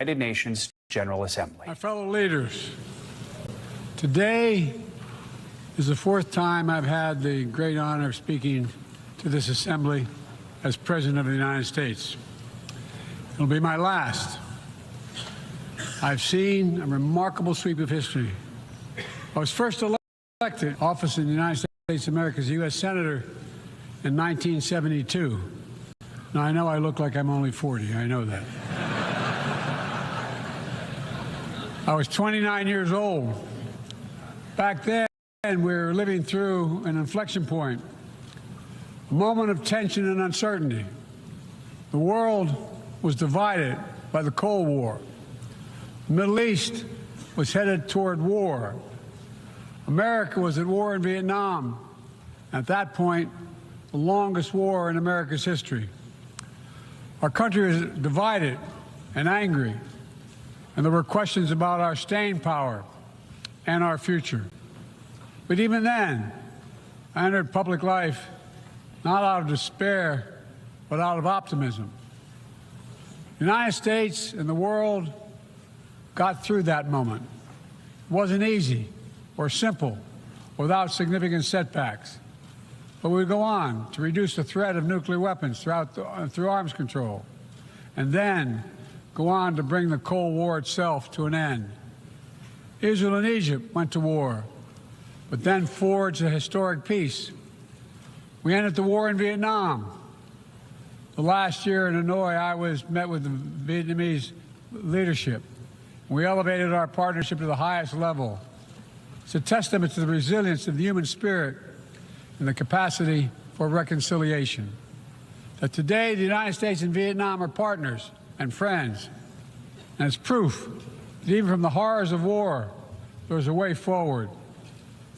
at a nation's General Assembly. My fellow leaders, today is the fourth time I've had the great honor of speaking to this assembly as President of the United States. It'll be my last. I've seen a remarkable sweep of history. I was first elected to office in the United States of America as a U.S. Senator in 1972. Now, I know I look like I'm only 40. I know that. I was 29 years old. Back then, we were living through an inflection point, a moment of tension and uncertainty. The world was divided by the Cold War. The Middle East was headed toward war. America was at war in Vietnam. At that point, the longest war in America's history. Our country was divided and angry, and there were questions about our staying power and our future. But even then, I entered public life not out of despair, but out of optimism. The United States and the world got through that moment. It wasn't easy or simple without significant setbacks. But we go on to reduce the threat of nuclear weapons through arms control, and then go on to bring the Cold War itself to an end. Israel and Egypt went to war, but then forged a historic peace. We ended the war in Vietnam. The last year in Hanoi, I met with the Vietnamese leadership. We elevated our partnership to the highest level. It's a testament to the resilience of the human spirit and the capacity for reconciliation. That today, the United States and Vietnam are partners and friends. And it's proof that even from the horrors of war, there's a way forward.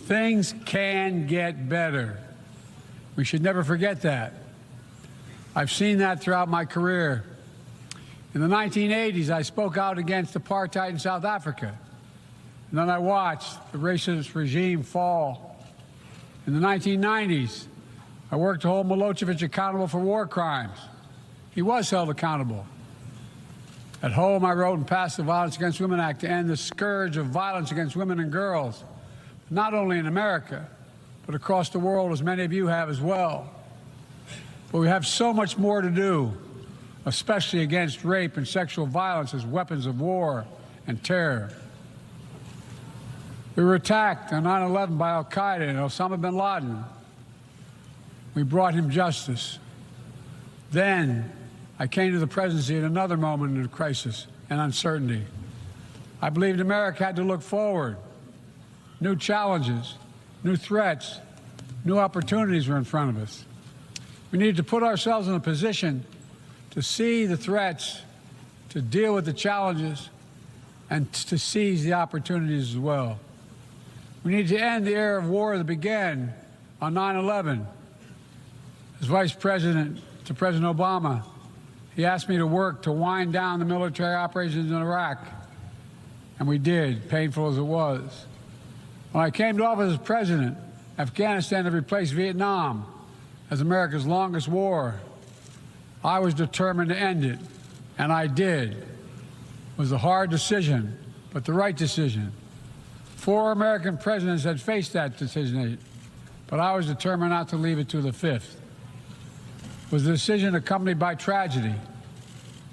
Things can get better. We should never forget that. I've seen that throughout my career. In the 1980s, I spoke out against apartheid in South Africa. And then I watched the racist regime fall. In the 1990s, I worked to hold Milosevic accountable for war crimes. He was held accountable. At home, I wrote and passed the Violence Against Women Act to end the scourge of violence against women and girls, not only in America, but across the world, as many of you have as well. But we have so much more to do, especially against rape and sexual violence as weapons of war and terror. We were attacked on 9/11 by al-Qaeda and Osama bin Laden. We brought him justice. Then I came to the presidency at another moment of crisis and uncertainty. I believed America had to look forward. New challenges, new threats, new opportunities were in front of us. We needed to put ourselves in a position to see the threats, to deal with the challenges, and to seize the opportunities as well. We need to end the era of war that began on 9/11. As Vice President to President Obama, he asked me to work to wind down the military operations in Iraq, and we did, painful as it was. When I came to office as president, Afghanistan had replaced Vietnam as America's longest war. I was determined to end it, and I did. It was a hard decision, but the right decision. 4 American presidents had faced that decision, but I was determined not to leave it to the 5th. It was a decision accompanied by tragedy.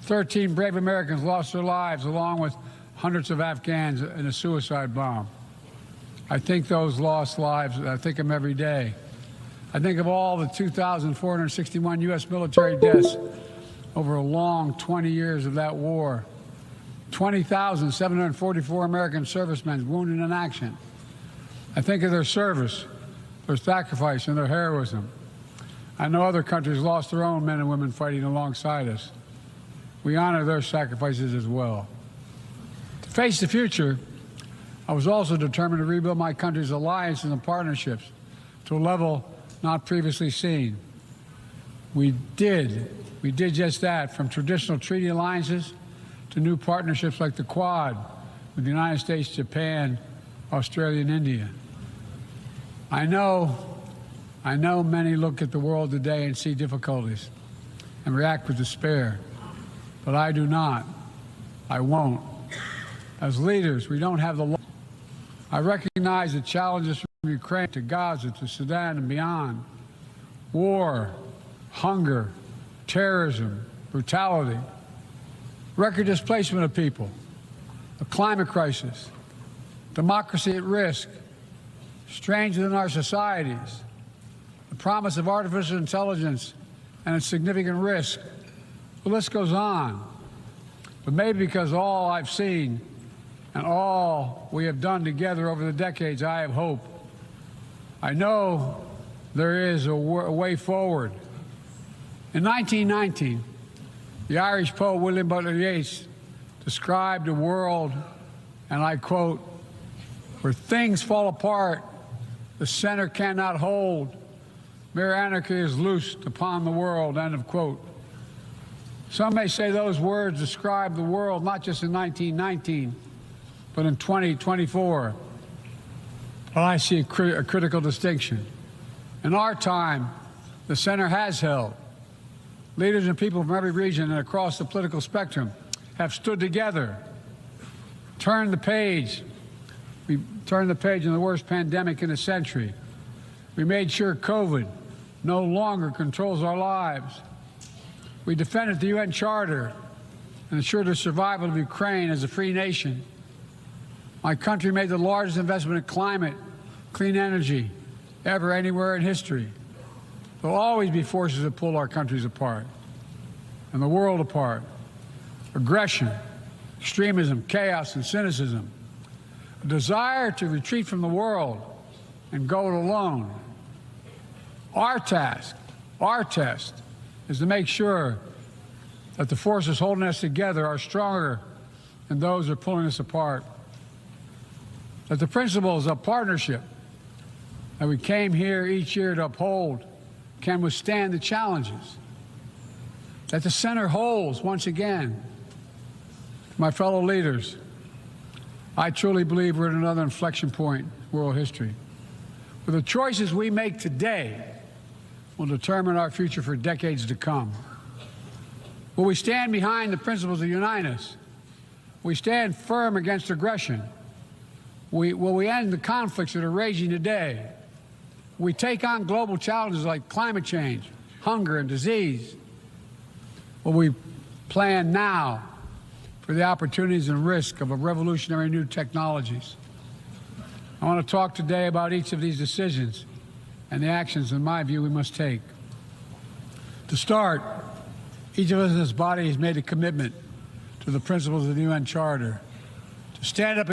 13 brave Americans lost their lives, along with hundreds of Afghans in a suicide bomb. I think those lost lives, I think of them every day. I think of all the 2,461 U.S. military deaths over a long 20 years of that war. 20,744 American servicemen wounded in action. I think of their service, their sacrifice, and their heroism. I know other countries lost their own men and women fighting alongside us. We honor their sacrifices as well. To face the future, I was also determined to rebuild my country's alliances and partnerships to a level not previously seen. We did just that, from traditional treaty alliances to new partnerships like the Quad with the United States, Japan, Australia, and India. I know many look at the world today and see difficulties and react with despair, but I do not. I won't. As leaders, we don't have the law. I recognize the challenges from Ukraine to Gaza to Sudan and beyond. War, hunger, terrorism, brutality, record displacement of people, a climate crisis, democracy at risk, strains within our societies, the promise of artificial intelligence and its significant risk. The list goes on. But maybe because all I've seen and all we have done together over the decades, I have hope. I know there is a way forward. In 1919, the Irish poet William Butler Yeats described a world, and I quote, "where things fall apart, the center cannot hold, mere anarchy is loosed upon the world," end of quote. Some may say those words describe the world not just in 1919, but in 2024. But I see a critical distinction. In our time, the center has held. Leaders and people from every region and across the political spectrum have stood together, turned the page. We turned the page on the worst pandemic in a century. We made sure COVID no longer controls our lives. We defended the UN Charter and ensured the survival of Ukraine as a free nation. My country made the largest investment in climate, clean energy, ever anywhere in history. There will always be forces that pull our countries apart and the world apart. Aggression, extremism, chaos, and cynicism. A desire to retreat from the world and go it alone. Our task, our test, is to make sure that the forces holding us together are stronger than those that are pulling us apart. That the principles of partnership that we came here each year to uphold can withstand the challenges. That the center holds once again. My fellow leaders, I truly believe we're at another inflection point in world history. But the choices we make today will determine our future for decades to come. Will we stand behind the principles that unite us? Will we stand firm against aggression? Will we end the conflicts that are raging today? Will we take on global challenges like climate change, hunger, and disease? Will we plan now for the opportunities and risk of a revolutionary new technologies? I want to talk today about each of these decisions and the actions, in my view, we must take. To start, each of us in this body has made a commitment to the principles of the UN Charter to stand up